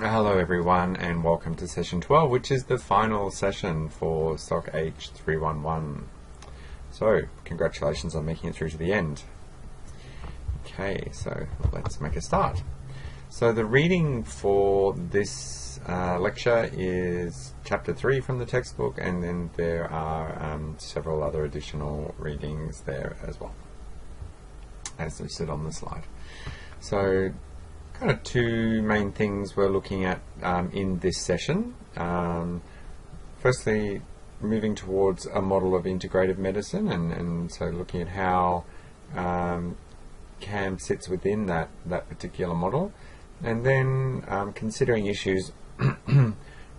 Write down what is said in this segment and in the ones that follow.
Hello everyone and welcome to session 12, which is the final session for soch311. So congratulations on making it through to the end. Okay, so let's make a start. So the reading for this lecture is chapter 3 from the textbook, and then there are several other additional readings there as well, as listed on the slide. So kind of two main things we're looking at in this session. Firstly, moving towards a model of integrative medicine, and so looking at how CAM sits within that particular model, and then considering issues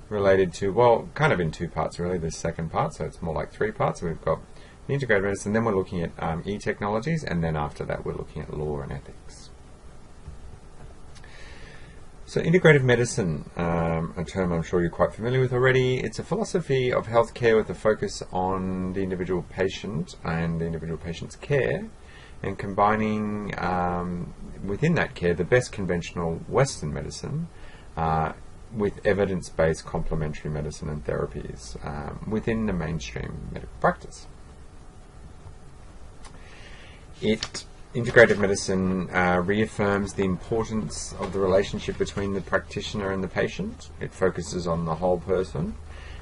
related to, well, kind of in two parts really, the second part, so it's more like three parts. So we've got the integrative medicine, then we're looking at e-technologies, and then after that we're looking at law and ethics. So integrative medicine, a term I'm sure you're quite familiar with already. It's a philosophy of healthcare with a focus on the individual patient and the individual patient's care, and combining within that care the best conventional Western medicine with evidence-based complementary medicine and therapies within the mainstream medical practice. Integrative medicine reaffirms the importance of the relationship between the practitioner and the patient. It focuses on the whole person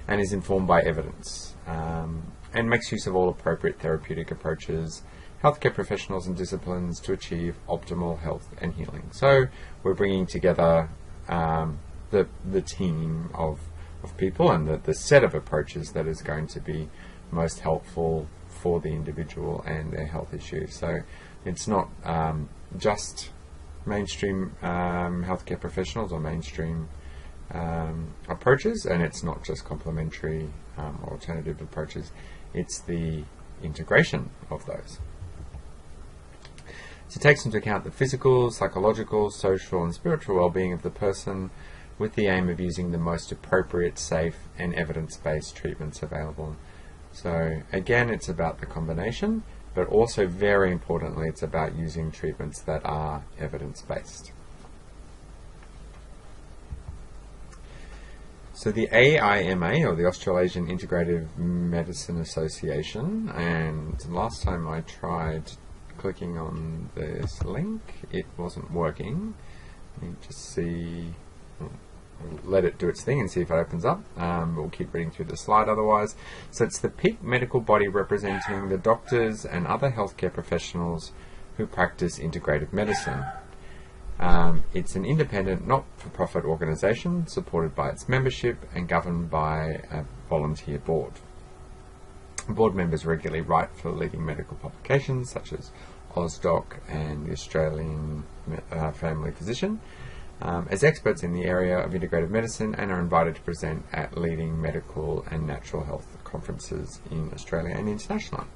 and is informed by evidence, and makes use of all appropriate therapeutic approaches, healthcare professionals and disciplines to achieve optimal health and healing. So we're bringing together the team of people and the set of approaches that is going to be most helpful for the individual and their health issues. So it's not just mainstream healthcare professionals or mainstream approaches, and it's not just complementary or alternative approaches. It's the integration of those. So it takes into account the physical, psychological, social and spiritual well-being of the person, with the aim of using the most appropriate, safe and evidence-based treatments available. So again, it's about the combination, but also very importantly, it's about using treatments that are evidence-based. So the AIMA, or the Australasian Integrative Medicine Association, and last time I tried clicking on this link, it wasn't working. Let me just see. Let it do its thing and see if it opens up. We'll keep reading through the slide otherwise. So it's the peak medical body representing the doctors and other healthcare professionals who practice integrative medicine. It's an independent, not-for-profit organisation supported by its membership and governed by a volunteer board. Board members regularly write for leading medical publications such as AusDoc and the Australian Family Physician, as experts in the area of integrative medicine, and are invited to present at leading medical and natural health conferences in Australia and internationally.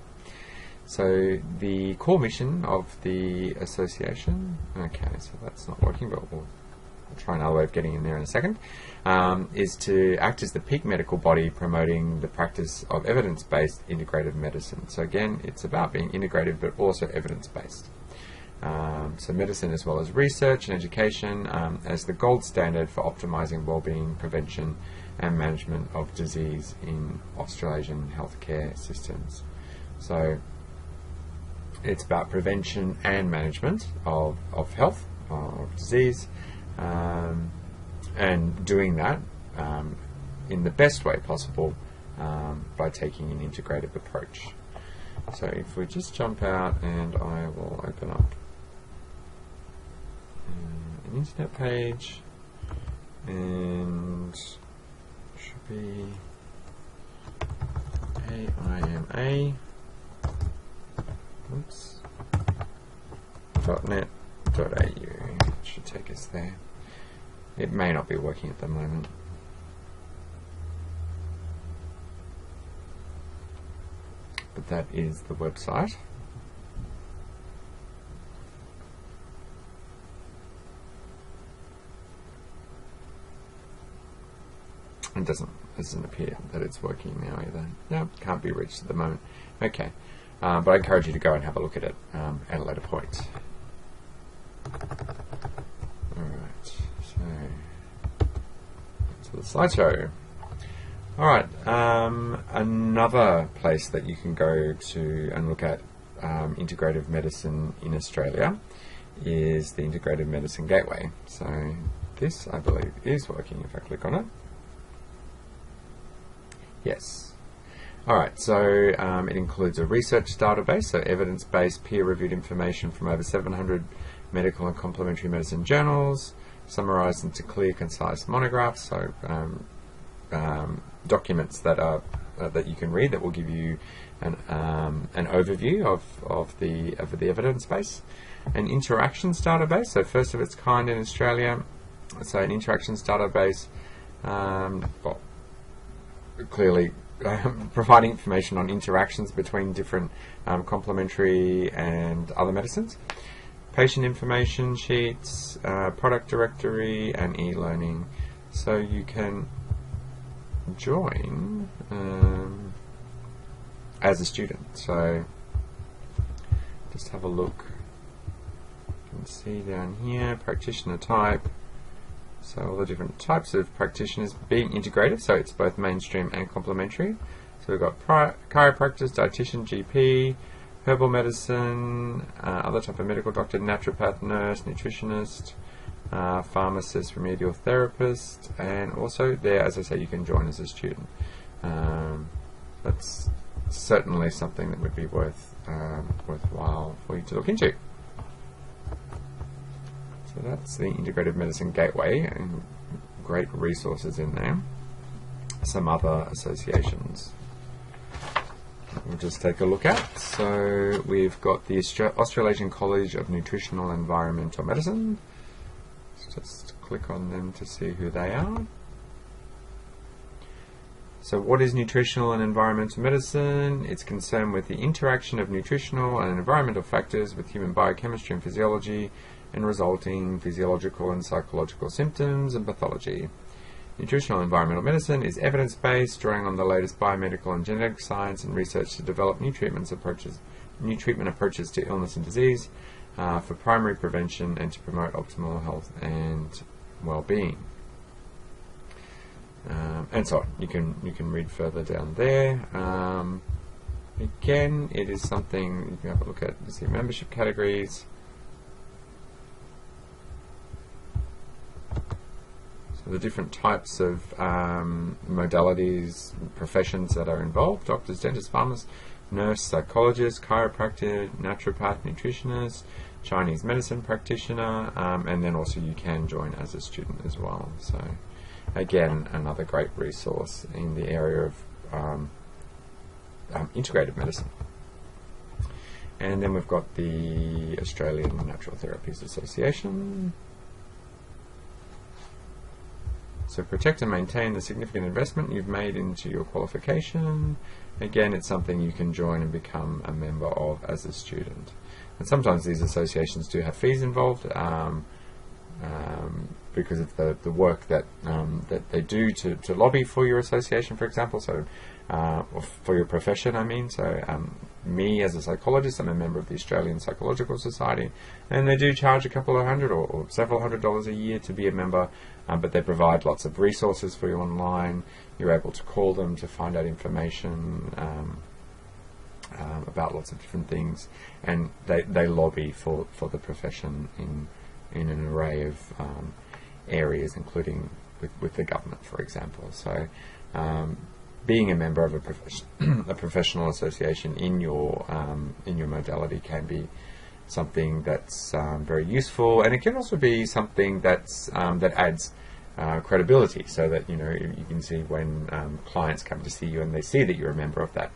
So the core mission of the association, okay, so that's not working, but we'll try another way of getting in there in a second, is to act as the peak medical body promoting the practice of evidence-based integrative medicine. So again, it's about being integrative but also evidence-based. So medicine as well as research and education as the gold standard for optimizing well-being, prevention and management of disease in Australasian healthcare systems. So it's about prevention and management of health, of disease, and doing that in the best way possible by taking an integrative approach. So if we just jump out, and I will open up an internet page, and should be AIMA .net.au. It should take us there. It may not be working at the moment. But that is the website. It doesn't appear that it's working now either. No, can't be reached at the moment. Okay, but I encourage you to go and have a look at it at a later point. Alright, so to the slideshow. Alright, another place that you can go to and look at integrative medicine in Australia is the Integrative Medicine Gateway. So this, I believe, is working if I click on it. Yes. Alright, so it includes a research database, so evidence-based, peer-reviewed information from over 700 medical and complementary medicine journals, summarised into clear, concise monographs, so documents that are that you can read that will give you an overview of the evidence base. An interactions database, so first of its kind in Australia. So an interactions database, well, clearly providing information on interactions between different complementary and other medicines. Patient information sheets, product directory, and e-learning. So you can join as a student. So just have a look. You can see down here, practitioner type. So all the different types of practitioners being integrated, so it's both mainstream and complementary. So we've got chiropractors, dietitian, GP, herbal medicine, other type of medical doctor, naturopath, nurse, nutritionist, pharmacist, remedial therapist, and also there, as I say, you can join as a student. That's certainly something that would be worthwhile for you to look into. So that's the Integrative Medicine Gateway, and great resources in there. Some other associations we'll just take a look at. So we've got the Australasian College of Nutritional and Environmental Medicine. Let's just click on them to see who they are. So what is nutritional and environmental medicine? It's concerned with the interaction of nutritional and environmental factors with human biochemistry and physiology, and resulting physiological and psychological symptoms and pathology. Nutritional and environmental medicine is evidence-based, drawing on the latest biomedical and genetic science and research to develop new treatment approaches to illness and disease for primary prevention and to promote optimal health and well-being. And so on. You can read further down there. Again, it is something you can have a look at. See membership categories. So the different types of modalities, professions that are involved: doctors, dentists, pharmacists, nurse, psychologist, chiropractor, naturopath, nutritionist, Chinese medicine practitioner, and then also you can join as a student as well. So again, another great resource in the area of integrative medicine. And then we've got the Australian Natural Therapies Association. So protect and maintain the significant investment you've made into your qualification. Again, it's something you can join and become a member of as a student. And sometimes these associations do have fees involved because of the work that they do to lobby for your association, for example. So or for your profession, I mean. So me as a psychologist, I'm a member of the Australian Psychological Society, and they do charge a couple of $100 or several $100 a year to be a member, but they provide lots of resources for you online. You're able to call them to find out information about lots of different things, and they lobby for the profession in an array of areas, including with the government, for example. So being a member of a professional association in your modality can be something that's very useful, and it can also be something that's that adds credibility, so that you can see when clients come to see you and they see that you're a member of that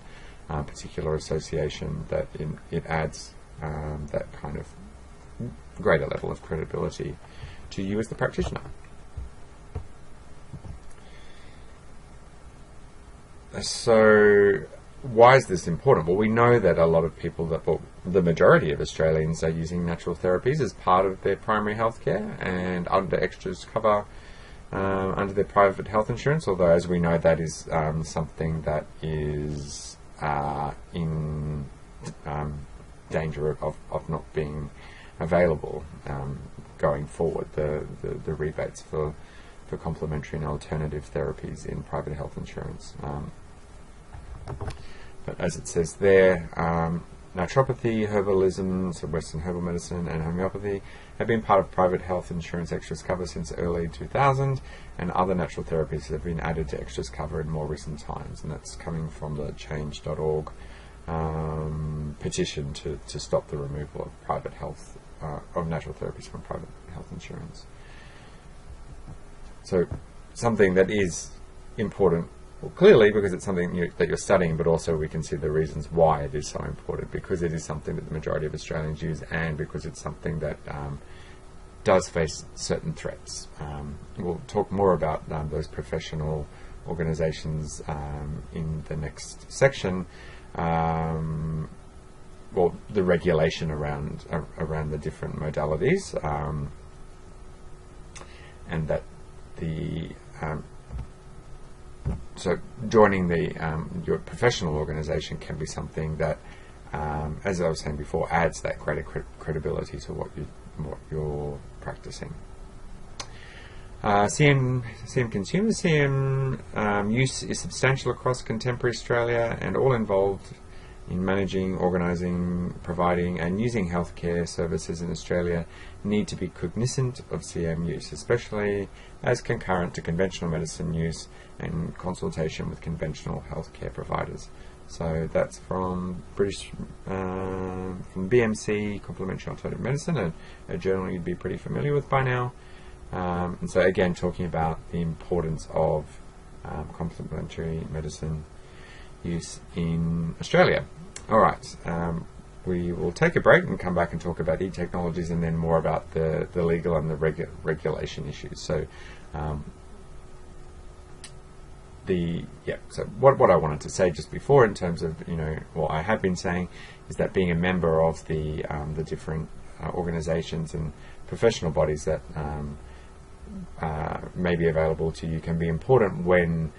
particular association, that it adds that kind of greater level of credibility to you as the practitioner. So why is this important? Well, we know that a lot of people, the majority of Australians, are using natural therapies as part of their primary health care and under extras cover under their private health insurance, although as we know that is something that is in danger of not being available going forward. The rebates for for complementary and alternative therapies in private health insurance. But as it says there, naturopathy, herbalism, so Western herbal medicine, and homeopathy have been part of private health insurance extras cover since early 2000, and other natural therapies have been added to extras cover in more recent times, and that's coming from the change.org petition to stop the removal of private health, of natural therapies from private health insurance. So something that is important, well, clearly because it's something that you're studying, but also we can see the reasons why it is so important, because it is something that the majority of Australians use, and because it's something that does face certain threats. We'll talk more about those professional organisations in the next section. Well, the regulation around the different modalities, and that the so joining your professional organisation can be something that, as I was saying before, adds that greater credibility to what you're practicing. CM consumer CM use is substantial across contemporary Australia, and all involved in managing, organising, providing and using healthcare services in Australia need to be cognizant of CM use, especially as concurrent to conventional medicine use and consultation with conventional healthcare providers. So that's from BMC, Complementary Alternative Medicine, a journal you'd be pretty familiar with by now. And so again, talking about the importance of complementary medicine use in Australia. All right, we will take a break and come back and talk about e-technologies, and then more about the legal and the regulation issues. So so what I wanted to say just before, in terms of, what I have been saying, is that being a member of the different organisations and professional bodies that may be available to you can be important when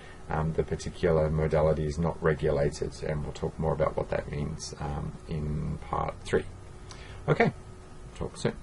the particular modality is not regulated, and we'll talk more about what that means in part 3. Okay, talk soon.